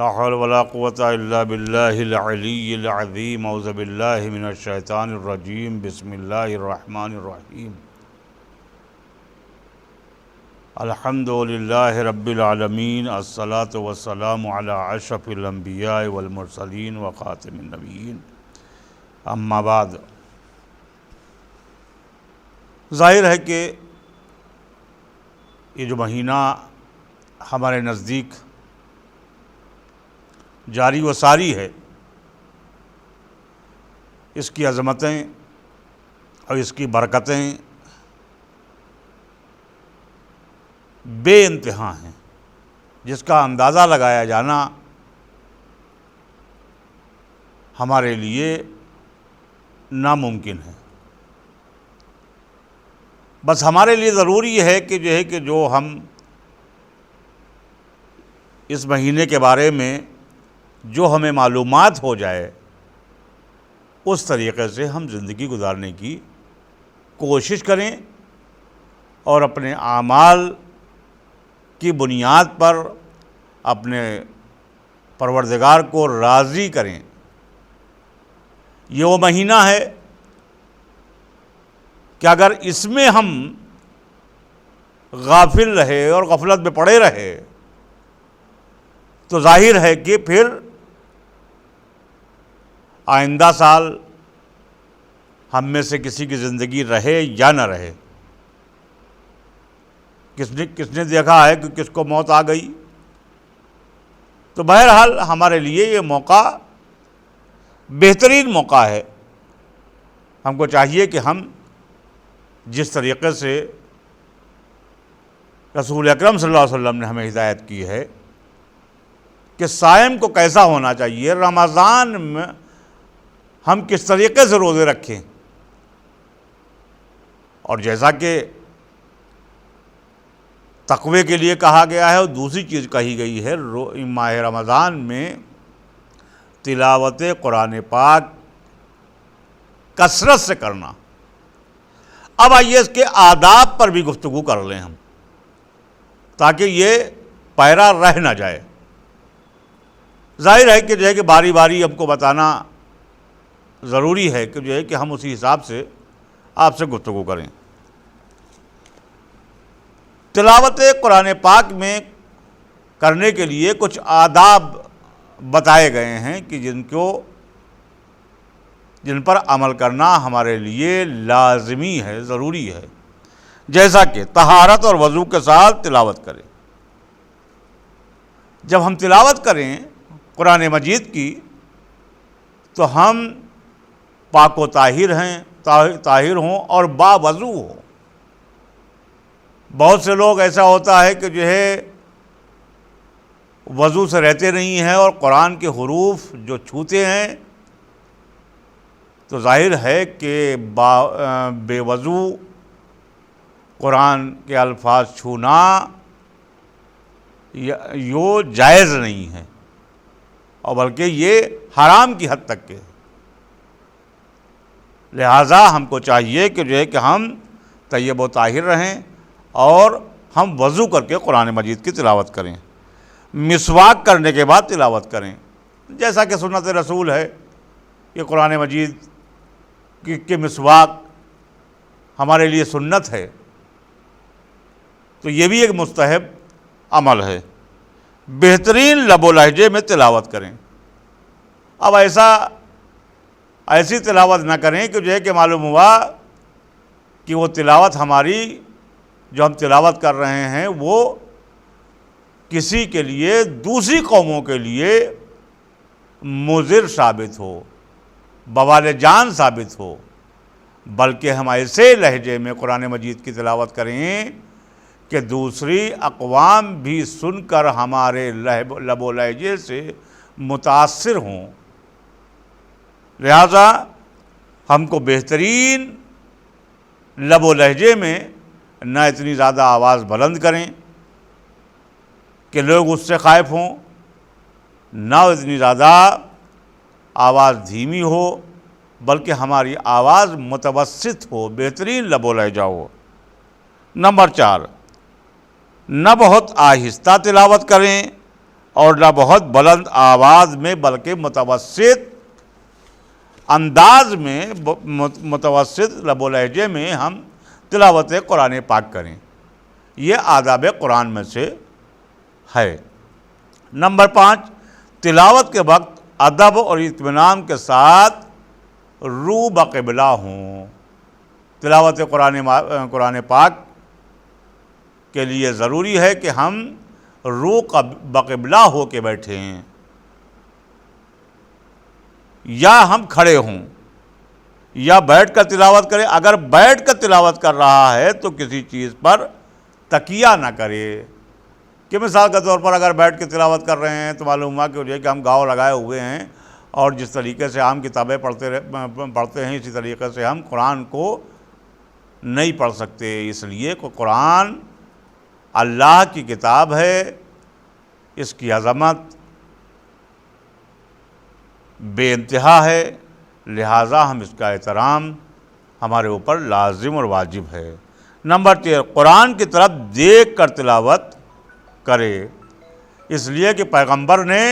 لا حول ولا قوة الا باللہ العلی العظیم اعوذ باللہ من الشیطان الرجیم بسم اللہ الرحمن الرحیم الحمد للہ رب العالمین الصلاة والسلام علی اشرف الانبیاء والمرسلین وخاتم النبیین اما بعد۔ ظاہر ہے کہ یہ جو مہینہ ہمارے نزدیک جاری و ساری ہے، اس کی عظمتیں اور اس کی برکتیں بے انتہا ہیں، جس کا اندازہ لگایا جانا ہمارے لیے ناممکن ہے۔ بس ہمارے لیے ضروری ہے کہ جو ہم اس مہینے کے بارے میں جو ہمیں معلومات ہو جائے، اس طریقے سے ہم زندگی گزارنے کی کوشش کریں اور اپنے اعمال کی بنیاد پر اپنے پروردگار کو راضی کریں۔ یہ وہ مہینہ ہے کہ اگر اس میں ہم غافل رہے اور غفلت میں پڑے رہے تو ظاہر ہے کہ پھر آئندہ سال ہم میں سے کسی کی زندگی رہے یا نہ رہے، کس نے دیکھا ہے کہ کس کو موت آ گئی؟ تو بہرحال ہمارے لیے یہ موقع بہترین موقع ہے۔ ہم کو چاہیے کہ ہم جس طریقے سے رسول اکرم صلی اللہ علیہ وسلم نے ہمیں ہدایت کی ہے کہ صائم کو کیسا ہونا چاہیے، رمضان میں ہم کس طریقے سے روزے رکھیں، اور جیسا کہ تقوی کے لیے کہا گیا ہے اور دوسری چیز کہی گئی ہے، ماہ رمضان میں تلاوت قرآن پاک کثرت سے کرنا۔ اب آئیے اس کے آداب پر بھی گفتگو کر لیں ہم، تاکہ یہ پیرا رہ نہ جائے۔ ظاہر ہے کہ باری باری ہم کو بتانا ضروری ہے کہ ہم اسی حساب سے آپ سے گفتگو کریں۔ تلاوت قرآن پاک میں کرنے کے لیے کچھ آداب بتائے گئے ہیں کہ جن پر عمل کرنا ہمارے لیے لازمی ہے، ضروری ہے، جیسا کہ طہارت اور وضو کے ساتھ تلاوت کریں۔ جب ہم تلاوت کریں قرآن مجید کی تو ہم پاک و طاہر ہوں اور باوضو ہوں۔ بہت سے لوگ ایسا ہوتا ہے کہ وضو سے رہتے نہیں ہیں اور قرآن کے حروف جو چھوتے ہیں، تو ظاہر ہے کہ بے وضو قرآن کے الفاظ چھونا یہ جائز نہیں ہے، اور بلکہ یہ حرام کی حد تک کے۔ لہٰذا ہم کو چاہیے کہ ہم طیب و طاہر رہیں اور ہم وضو کر کے قرآن مجید کی تلاوت کریں، مسواک کرنے کے بعد تلاوت کریں، جیسا کہ سنت رسول ہے کہ قرآن مجید کی مسواک ہمارے لیے سنت ہے، تو یہ بھی ایک مستحب عمل ہے۔ بہترین لب و لہجے میں تلاوت کریں۔ اب ایسی تلاوت نہ کریں کہ معلوم ہوا کہ وہ تلاوت ہماری جو ہم تلاوت کر رہے ہیں وہ کسی کے لیے، دوسری قوموں کے لیے مضر ثابت ہو، بوال جان ثابت ہو، بلکہ ہم ایسے لہجے میں قرآن مجید کی تلاوت کریں کہ دوسری اقوام بھی سن کر ہمارے لب و لہجے سے متاثر ہوں۔ لہذا ہم کو بہترین لب و لہجے میں نہ اتنی زیادہ آواز بلند کریں کہ لوگ اس سے خائف ہوں، نہ اتنی زیادہ آواز دھیمی ہو، بلکہ ہماری آواز متوسط ہو، بہترین لب و لہجہ ہو۔ نمبر 4، نہ بہت آہستہ تلاوت کریں اور نہ بہت بلند آواز میں بلکہ متوسط انداز میں، متوسط لب و لہجے میں ہم تلاوت قرآن پاک کریں۔ یہ آداب قرآن میں سے ہے۔ نمبر 5، تلاوت کے وقت ادب اور اطمینان کے ساتھ رو بقبلہ ہوں۔ تلاوت قرآن پاک کے لیے ضروری ہے کہ ہم رو بقبلہ ہو کے بیٹھے ہیں یا ہم کھڑے ہوں یا بیٹھ کر تلاوت کریں۔ اگر بیٹھ کر تلاوت کر رہا ہے تو کسی چیز پر تکیہ نہ کرے، کہ مثال کے طور پر اگر بیٹھ کے تلاوت کر رہے ہیں تو معلوم ہوا کہ ہم گاؤں لگائے ہوئے ہیں اور جس طریقے سے عام کتابیں پڑھتے ہیں اسی طریقے سے ہم قرآن کو نہیں پڑھ سکتے، اس لیے کہ قرآن اللہ کی کتاب ہے، اس کی عظمت بے انتہا ہے، لہٰذا ہم اس کا احترام ہمارے اوپر لازم اور واجب ہے۔ نمبر 13، قرآن کی طرف دیکھ کر تلاوت کرے، اس لیے کہ پیغمبر نے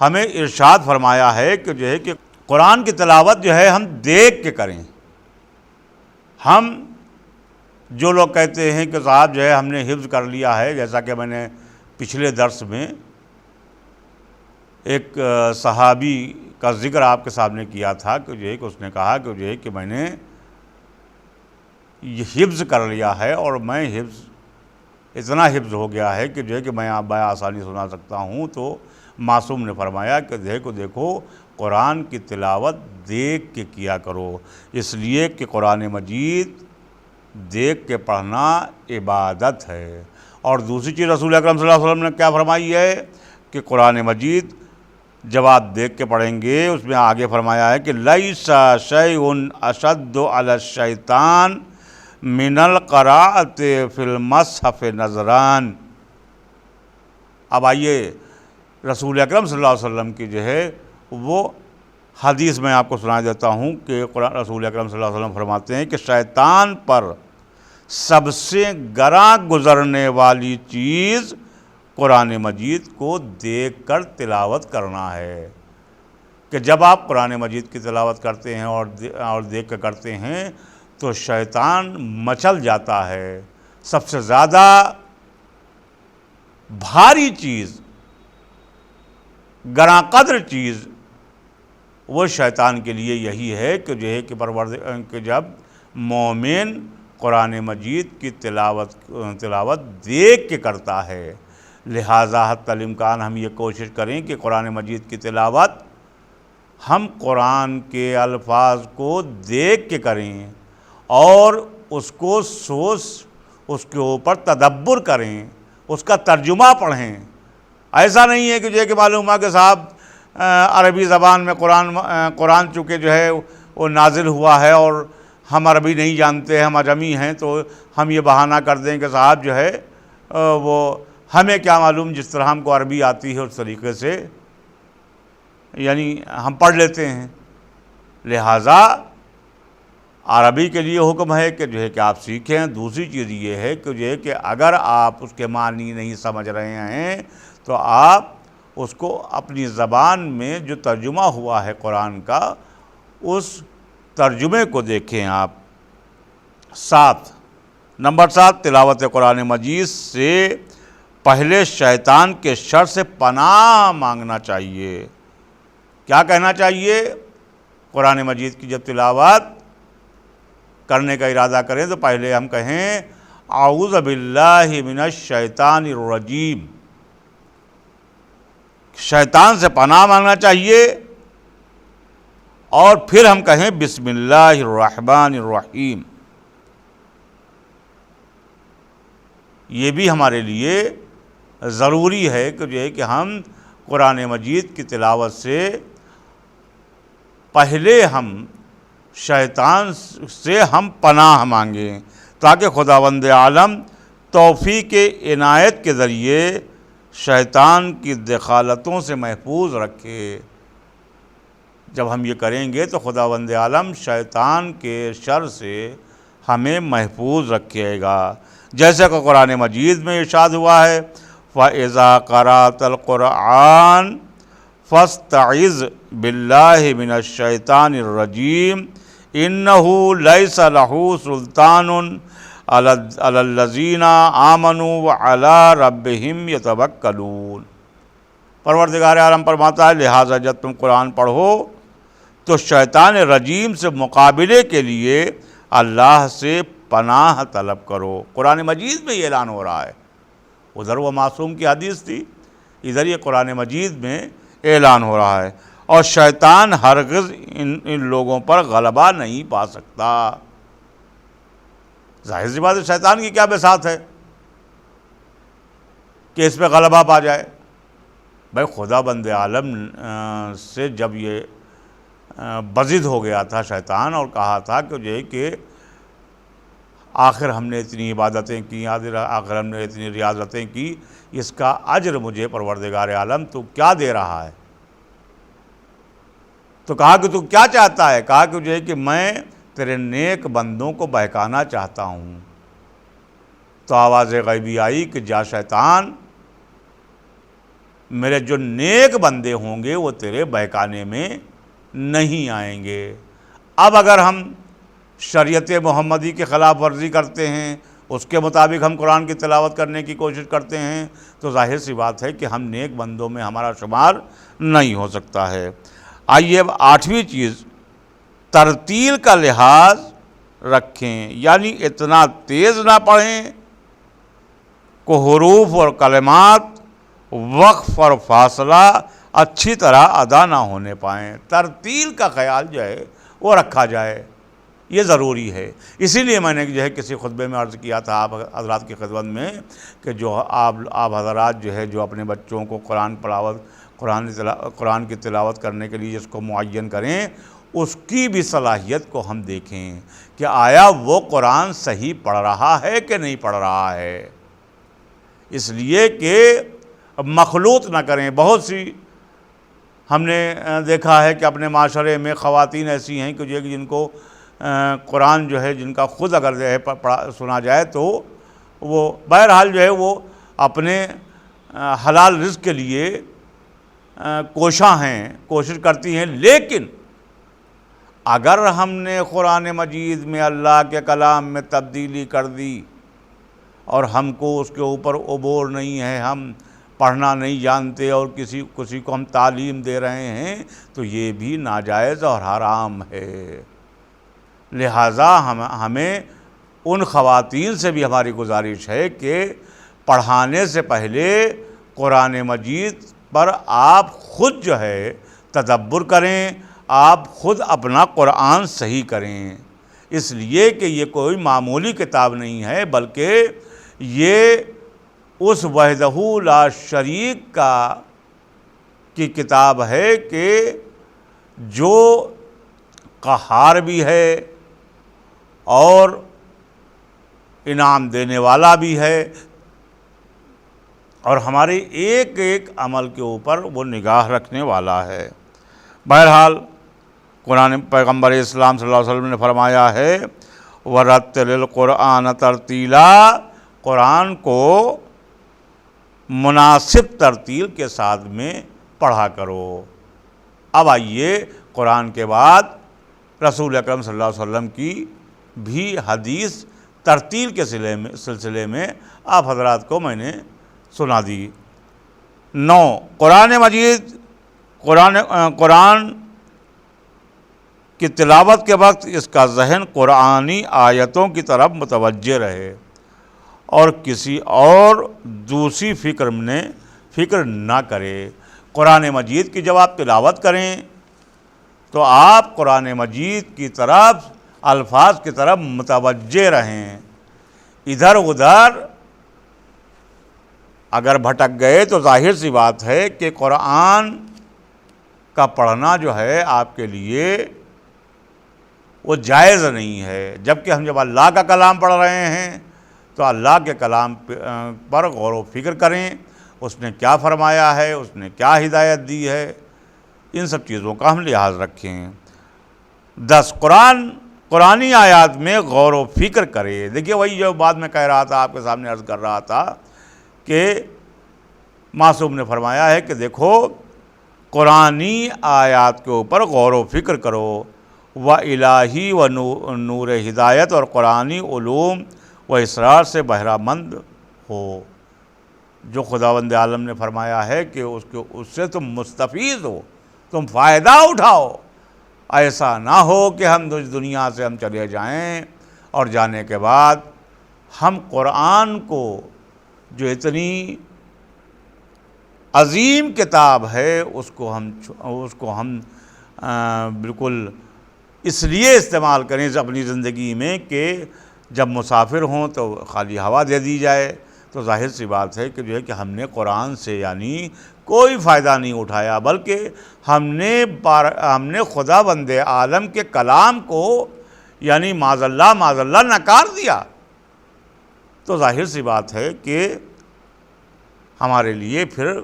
ہمیں ارشاد فرمایا ہے کہ قرآن کی تلاوت ہم دیکھ کے کریں۔ ہم جو لوگ کہتے ہیں کہ صاحب ہم نے حفظ کر لیا ہے، جیسا کہ میں نے پچھلے درس میں ایک صحابی کا ذکر آپ کے سامنے کیا تھا کہ اس نے کہا کہ میں نے یہ حفظ کر لیا ہے اور میں اتنا حفظ ہو گیا ہے کہ میں آسانی سنا سکتا ہوں۔ تو معصوم نے فرمایا کہ دیکھو قرآن کی تلاوت دیکھ کے کیا کرو، اس لیے کہ قرآن مجید دیکھ کے پڑھنا عبادت ہے۔ اور دوسری چیز رسول اکرم صلی اللہ علیہ وسلم نے کیا فرمائی ہے کہ قرآن مجید جب آپ دیکھ کے پڑھیں گے، اس میں آگے فرمایا ہے کہ لیس شیء اشد علی الشیطان من القراءۃ فی المصحف نظران۔ اب آئیے رسول اکرم صلی اللہ علیہ وسلم کی وہ حدیث میں آپ کو سنا دیتا ہوں کہ رسول اکرم صلی اللہ علیہ وسلم فرماتے ہیں کہ شیطان پر سب سے گراں گزرنے والی چیز قرآن مجید کو دیکھ کر تلاوت کرنا ہے، کہ جب آپ قرآن مجید کی تلاوت کرتے ہیں اور دیکھ کر کرتے ہیں تو شیطان مچل جاتا ہے۔ سب سے زیادہ بھاری چیز، گراں قدر چیز وہ شیطان کے لیے یہی ہے کہ جب مومن قرآن مجید کی تلاوت دیکھ کے کرتا ہے۔ لہٰذا حتی الامکان ہم یہ کوشش کریں کہ قرآن مجید کی تلاوت ہم قرآن کے الفاظ کو دیکھ کے کریں اور اس کو اس کے اوپر تدبر کریں، اس کا ترجمہ پڑھیں۔ ایسا نہیں ہے کہ معلوم ہوا کہ صاحب عربی زبان میں قرآن چونکہ وہ نازل ہوا ہے اور ہم عربی نہیں جانتے، ہم اجمی ہیں، تو ہم یہ بہانہ کر دیں کہ صاحب وہ ہمیں کیا معلوم، جس طرح ہم کو عربی آتی ہے اس طریقے سے ہم پڑھ لیتے ہیں۔ لہٰذا عربی کے لیے حکم ہے کہ آپ سیکھیں۔ دوسری چیز یہ ہے کہ اگر آپ اس کے معنی نہیں سمجھ رہے ہیں تو آپ اس کو اپنی زبان میں جو ترجمہ ہوا ہے قرآن کا، اس ترجمے کو دیکھیں آپ۔ نمبر 7، تلاوت قرآن مجید سے پہلے شیطان کے شر سے پناہ مانگنا چاہیے۔ کیا کہنا چاہیے؟ قرآن مجید کی جب تلاوت کرنے کا ارادہ کریں تو پہلے ہم کہیں اعوذ باللہ من الشیطان الرجیم، شیطان سے پناہ مانگنا چاہیے، اور پھر ہم کہیں بسم اللہ الرحمن الرحیم۔ یہ بھی ہمارے لیے ضروری ہے کہ ہم قرآن مجید کی تلاوت سے پہلے ہم شیطان سے ہم پناہ مانگیں تاکہ خداوند عالم توفیق عنایت کے ذریعے شیطان کی دخالتوں سے محفوظ رکھے۔ جب ہم یہ کریں گے تو خداوند عالم شیطان کے شر سے ہمیں محفوظ رکھے گا، جیسا کہ قرآن مجید میں ارشاد ہوا ہے فَإِذَا قَرَأْتَ الْقُرْآنَ فَاسْتَعِذْ بِاللَّهِ مِنَ الشَّيْطَانِ الرَّجِيمِ إِنَّهُ لَيْسَ لَهُ سُلْطَانٌ عَلَى الَّذِينَ آمَنُوا وَعَلَى رَبِّهِمْ يَتَوَكَّلُونَ۔ پروردگار عالم فرماتا ہے لہٰذا جب تم قرآن پڑھو تو شیطان رجیم سے مقابلے کے لیے اللہ سے پناہ طلب کرو۔ قرآن مجید میں یہ اعلان ہو رہا ہے، ادھر وہ معصوم کی حدیث تھی، ادھر یہ قرآن مجید میں اعلان ہو رہا ہے، اور شیطان ہرگز ان لوگوں پر غلبہ نہیں پا سکتا۔ ظاہر سی بات ہے شیطان کی کیا بساط ہے کہ اس پہ غلبہ پا جائے۔ بھائی خدا بند عالم سے جب یہ بضد ہو گیا تھا شیطان اور کہا تھا کہ آخر ہم نے اتنی عبادتیں کی، آخر ہم نے اتنی ریاضتیں کی، اس کا اجر مجھے پروردگار عالم تو کیا دے رہا ہے؟ تو کہا کہ تو کیا چاہتا ہے؟ کہا کہ میں تیرے نیک بندوں کو بہکانا چاہتا ہوں۔ تو آواز غیبی آئی کہ جا شیطان، میرے جو نیک بندے ہوں گے وہ تیرے بہکانے میں نہیں آئیں گے۔ اب اگر ہم شریعت محمدی کی خلاف ورزی کرتے ہیں، اس کے مطابق ہم قرآن کی تلاوت کرنے کی کوشش کرتے ہیں، تو ظاہر سی بات ہے کہ ہم نیک بندوں میں ہمارا شمار نہیں ہو سکتا ہے۔ آئیے اب 8ویں چیز، ترتیل کا لحاظ رکھیں، یعنی اتنا تیز نہ پڑھیں کہ حروف اور کلمات وقف اور فاصلہ اچھی طرح ادا نہ ہونے پائیں۔ ترتیل کا خیال جو ہے وہ رکھا جائے، یہ ضروری ہے۔ اسی لیے میں نے کسی خطبے میں عرض کیا تھا آپ حضرات کی خدمت میں کہ جو آپ حضرات جو اپنے بچوں کو قرآن کی تلاوت کرنے کے لیے جس کو معین کریں، اس کی بھی صلاحیت کو ہم دیکھیں کہ آیا وہ قرآن صحیح پڑھ رہا ہے کہ نہیں پڑھ رہا ہے، اس لیے کہ مخلوط نہ کریں۔ بہت سی ہم نے دیکھا ہے کہ اپنے معاشرے میں خواتین ایسی ہیں کہ جن کو قرآن جن کا خود اگر سنا جائے تو وہ بہرحال وہ اپنے حلال رزق کے لیے کوشاں ہیں، کوشش کرتی ہیں، لیکن اگر ہم نے قرآن مجید میں اللہ کے کلام میں تبدیلی کر دی اور ہم کو اس کے اوپر عبور نہیں ہے، ہم پڑھنا نہیں جانتے اور کسی کو ہم تعلیم دے رہے ہیں، تو یہ بھی ناجائز اور حرام ہے۔ لہٰذا ہمیں ان خواتین سے بھی ہماری گزارش ہے کہ پڑھانے سے پہلے قرآن مجید پر آپ خود تدبر کریں، آپ خود اپنا قرآن صحیح کریں، اس لیے کہ یہ کوئی معمولی کتاب نہیں ہے، بلکہ یہ اس وحدہ لا شریک کی کتاب ہے کہ جو قہار بھی ہے اور انعام دینے والا بھی ہے، اور ہمارے ایک ایک عمل کے اوپر وہ نگاہ رکھنے والا ہے۔ بہرحال قرآن پیغمبر اسلام صلی اللہ علیہ وسلم نے فرمایا ہے وَرَتِّلِ الْقُرْآنَ تَرْتِیلًا، قرآن کو مناسب ترتیل کے ساتھ میں پڑھا کرو۔ اب آئیے قرآن کے بعد رسول اکرم صلی اللہ علیہ وسلم کی بھی حدیث ترتیل کے سلسلے میں آپ حضرات کو میں نے سنا دی۔ 9، قرآن مجید قرآن کی تلاوت کے وقت اس کا ذہن قرآنی آیتوں کی طرف متوجہ رہے اور کسی اور دوسری فکر نہ کرے۔ قرآن مجید کی جب آپ تلاوت کریں تو آپ قرآن مجید کی طرف، الفاظ کی طرف متوجہ رہیں، ادھر ادھر اگر بھٹک گئے تو ظاہر سی بات ہے کہ قرآن کا پڑھنا آپ کے لیے وہ جائز نہیں ہے۔ جبکہ ہم جب اللہ کا کلام پڑھ رہے ہیں تو اللہ کے کلام پر غور و فکر کریں، اس نے کیا فرمایا ہے، اس نے کیا ہدایت دی ہے، ان سب چیزوں کا ہم لحاظ رکھیں۔ 10، قرآنی آیات میں غور و فکر کرے۔ دیکھیے وہی جو بات میں کہہ رہا تھا، آپ کے سامنے عرض کر رہا تھا کہ معصوم نے فرمایا ہے کہ دیکھو قرآنی آیات کے اوپر غور و فکر کرو، و الہی و نور ہدایت اور قرآنی علوم و اسرار سے بہرہ مند ہو۔ جو خداوند عالم نے فرمایا ہے کہ اس سے تم مستفید ہو، تم فائدہ اٹھاؤ۔ ایسا نہ ہو کہ ہم اس دنیا سے ہم چلے جائیں اور جانے کے بعد ہم قرآن کو، جو اتنی عظیم کتاب ہے، اس کو ہم بالکل اس لیے استعمال کریں اپنی زندگی میں کہ جب مسافر ہوں تو خالی ہوا دے دی جائے، تو ظاہر سی بات ہے کہ جو ہے کہ ہم نے قرآن سے یعنی کوئی فائدہ نہیں اٹھایا، بلکہ ہم نے خداوند عالم کے کلام کو یعنی معاذ اللہ نکار دیا۔ تو ظاہر سی بات ہے کہ ہمارے لیے پھر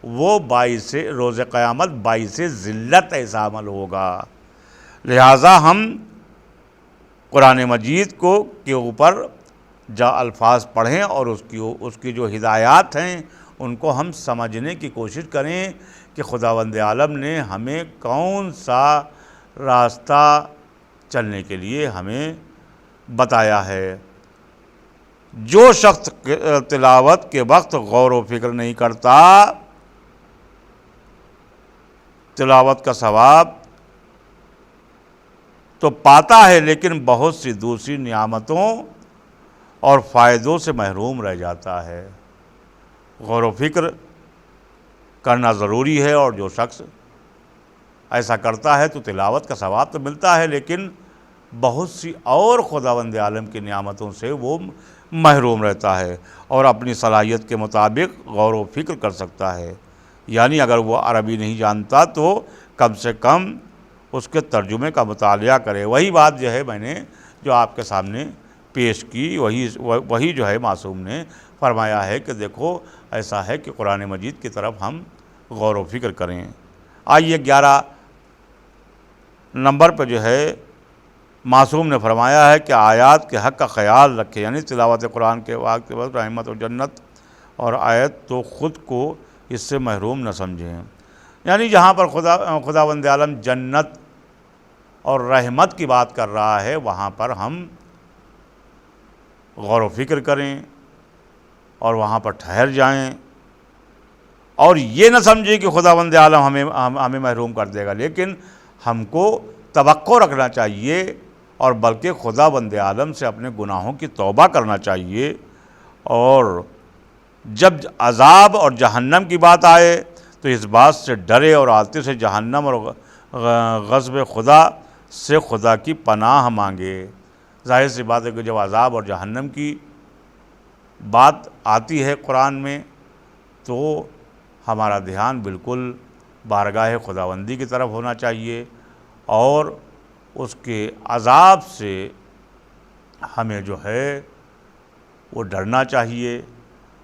وہ باعث روز قیامت باعث ذلت ایسا عمل ہوگا۔ لہٰذا ہم قرآن مجید کے اوپر الفاظ پڑھیں اور اس کی جو ہدایات ہیں ان کو ہم سمجھنے کی کوشش کریں کہ خداوند عالم نے ہمیں کون سا راستہ چلنے کے لیے ہمیں بتایا ہے۔ جو شخص تلاوت کے وقت غور و فکر نہیں کرتا، تلاوت کا ثواب تو پاتا ہے لیکن بہت سی دوسری نعمتوں اور فائدوں سے محروم رہ جاتا ہے۔ غور و فکر کرنا ضروری ہے، اور جو شخص ایسا کرتا ہے تو تلاوت کا ثواب تو ملتا ہے، لیکن بہت سی اور خداوند عالم کی نعمتوں سے وہ محروم رہتا ہے اور اپنی صلاحیت کے مطابق غور و فکر کر سکتا ہے۔ یعنی اگر وہ عربی نہیں جانتا تو کم سے کم اس کے ترجمے کا مطالعہ کرے۔ وہی بات جو ہے میں نے جو آپ کے سامنے پیش کی، وہی جو ہے معصوم نے فرمایا ہے کہ دیکھو ایسا ہے کہ قرآن مجید کی طرف ہم غور و فکر کریں۔ آئیے 11 نمبر پہ جو ہے معصوم نے فرمایا ہے کہ آیات کے حق کا خیال رکھے، یعنی تلاوت قرآن کے وقت رحمت و جنت اور آیت تو خود کو اس سے محروم نہ سمجھیں۔ یعنی جہاں پر خداوند عالم جنت اور رحمت کی بات کر رہا ہے، وہاں پر ہم غور و فکر کریں اور وہاں پر ٹھہر جائیں، اور یہ نہ سمجھیں کہ خداوند عالم ہمیں محروم کر دے گا، لیکن ہم کو توقع رکھنا چاہیے اور بلکہ خداوند عالم سے اپنے گناہوں کی توبہ کرنا چاہیے۔ اور جب عذاب اور جہنم کی بات آئے تو اس بات سے ڈرے اور آتے سے جہنم اور غضب خدا سے خدا کی پناہ مانگے۔ ظاہر سی بات ہے کہ جب عذاب اور جہنم کی بات آتی ہے قرآن میں تو ہمارا دھیان بالکل بارگاہ خداوندی کی طرف ہونا چاہیے، اور اس کے عذاب سے ہمیں جو ہے وہ ڈرنا چاہیے۔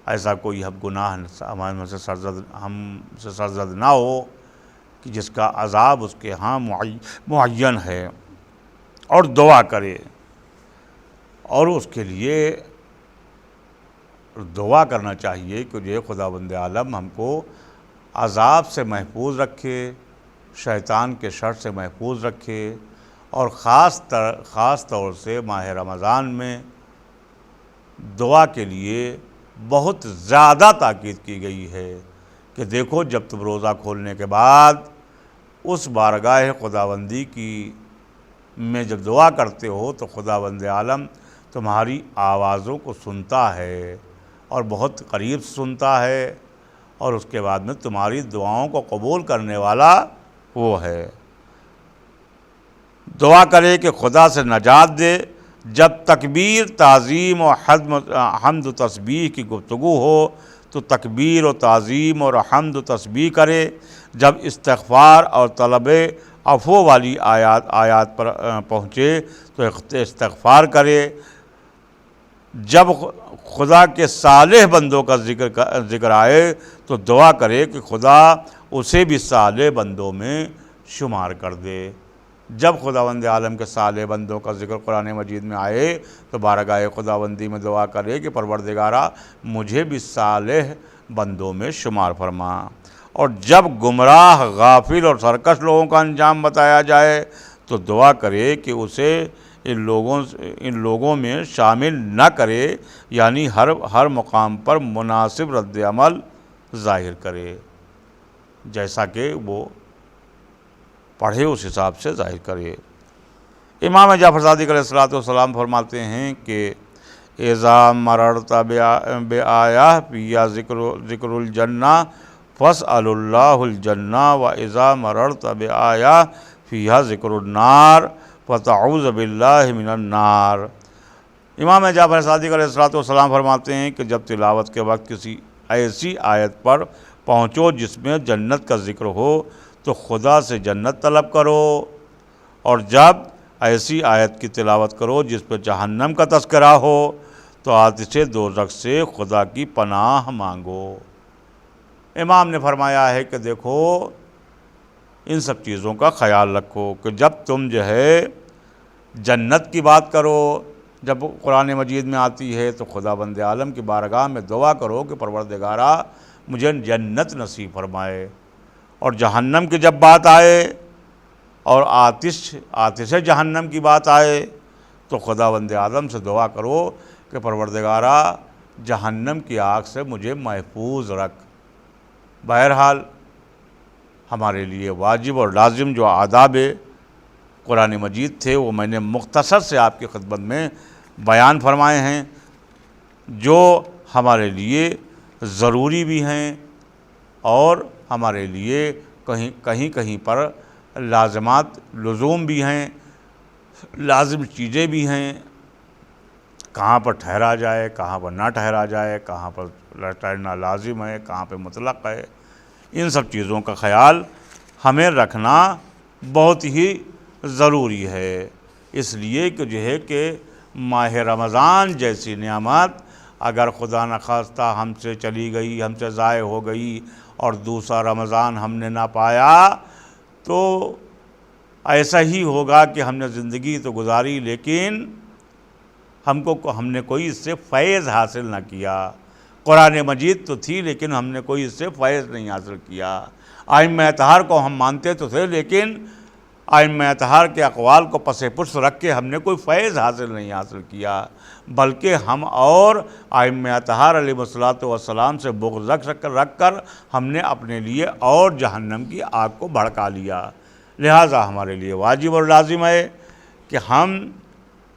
ایسا کوئی گناہ ہم سے سرزد نہ ہو کہ جس کا عذاب اس کے ہاں معین ہے، اور دعا کرے، اور اس کے لیے دعا کرنا چاہیے کہ یہ خداوند عالم ہم کو عذاب سے محفوظ رکھے، شیطان کے شر سے محفوظ رکھے، اور خاص طور سے ماہ رمضان میں دعا کے لیے بہت زیادہ تاکید کی گئی ہے کہ دیکھو جب تم روزہ کھولنے کے بعد اس بارگاہ خداوندی کی میں جب دعا کرتے ہو تو خداوند عالم تمہاری آوازوں کو سنتا ہے اور بہت قریب سنتا ہے، اور اس کے بعد میں تمہاری دعاؤں کو قبول کرنے والا وہ ہے۔ دعا کرے کہ خدا سے نجات دے۔ جب تکبیر، تعظیم و حمد و تسبیح کی گفتگو ہو تو تکبیر و تعظیم اور حمد و تسبیح کرے۔ جب استغفار اور طلب عفو والی آیات پر پہنچے تو استغفار کرے۔ جب خدا کے صالح بندوں کا ذکر آئے تو دعا کرے کہ خدا اسے بھی صالح بندوں میں شمار کر دے۔ جب خداوند عالم کے صالح بندوں کا ذکر قرآن مجید میں آئے تو بارگاہ خداوندی میں دعا کرے کہ پروردگارا مجھے بھی صالح بندوں میں شمار فرما، اور جب گمراہ، غافل اور سرکش لوگوں کا انجام بتایا جائے تو دعا کرے کہ اسے ان لوگوں میں شامل نہ کرے، یعنی ہر مقام پر مناسب رد عمل ظاہر کرے، جیسا کہ وہ پڑھے اس حساب سے ظاہر کرے۔ امام جعفر صادق علیہ السلام فرماتے ہیں کہ اذا مررت بآیہ فیہا ذکر الجنہ فاسأل اللہ الجنہ واذا مررت بآیہ فیہا ذکر النار فتعوذ باللہ من النار۔ امام جعفر صادق علیہ السلام فرماتے ہیں کہ جب تلاوت کے وقت کسی ایسی آیت پر پہنچو جس میں جنت کا ذکر ہو تو خدا سے جنت طلب کرو، اور جب ایسی آیت کی تلاوت کرو جس پہ جہنم کا تذکرہ ہو تو آتش دوزخ سے خدا کی پناہ مانگو۔ امام نے فرمایا ہے کہ دیکھو ان سب چیزوں کا خیال رکھو کہ جب تم جو ہے جنت کی بات کرو، جب قرآن مجید میں آتی ہے تو خدا بند عالم کی بارگاہ میں دعا کرو کہ پروردگارا مجھے جنت نصیب فرمائے، اور جہنم کی جب بات آئے اور آتش جہنم کی بات آئے تو خدا بند عالم سے دعا کرو کہ پروردگارا جہنم کی آگ سے مجھے محفوظ رکھ۔ بہرحال ہمارے لیے واجب اور لازم جو آداب قرآن مجید تھے وہ میں نے مختصر سے آپ کی خدمت میں بیان فرمائے ہیں، جو ہمارے لیے ضروری بھی ہیں اور ہمارے لیے کہیں پر لازمات لزوم بھی ہیں، لازم چیزیں بھی ہیں، کہاں پر ٹھہرا جائے، کہاں پر نہ ٹھہرا جائے، کہاں پر ٹھہرنا لازم ہے، کہاں پہ مطلق ہے، ان سب چیزوں کا خیال ہمیں رکھنا بہت ہی ضروری ہے۔ اس لیے کہ جو ہے کہ ماہ رمضان جیسی نعمت اگر خدا نخواستہ ہم سے چلی گئی، ہم سے ضائع ہو گئی اور دوسرا رمضان ہم نے نہ پایا تو ایسا ہی ہوگا کہ ہم نے زندگی تو گزاری لیکن ہم نے کوئی اس سے فیض حاصل نہ کیا۔ قرآن مجید تو تھی لیکن ہم نے کوئی اس سے فیض نہیں حاصل کیا۔ ائمہ اطہار کو ہم مانتے تو تھے لیکن ائمہ اطہار کے اقوال کو پس پشت رکھ کے ہم نے کوئی فیض نہیں حاصل کیا، بلکہ ہم اور ائمہ اطہار علیہ السلام سے بغض رکھ کر ہم نے اپنے لیے اور جہنم کی آگ کو بھڑکا لیا۔ لہٰذا ہمارے لیے واجب اور لازم ہے کہ ہم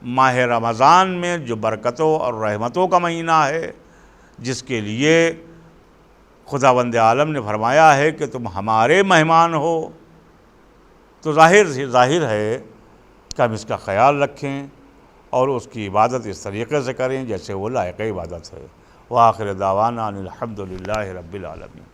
ماہ رمضان میں جو برکتوں اور رحمتوں کا مہینہ ہے، جس کے لیے خداوند عالم نے فرمایا ہے کہ تم ہمارے مہمان ہو، تو ظاہر ہے کہ ہم اس کا خیال رکھیں اور اس کی عبادت اس طریقے سے کریں جیسے وہ لائق عبادت ہے۔ وآخر دعوانا ان الحمد للہ رب العالمین۔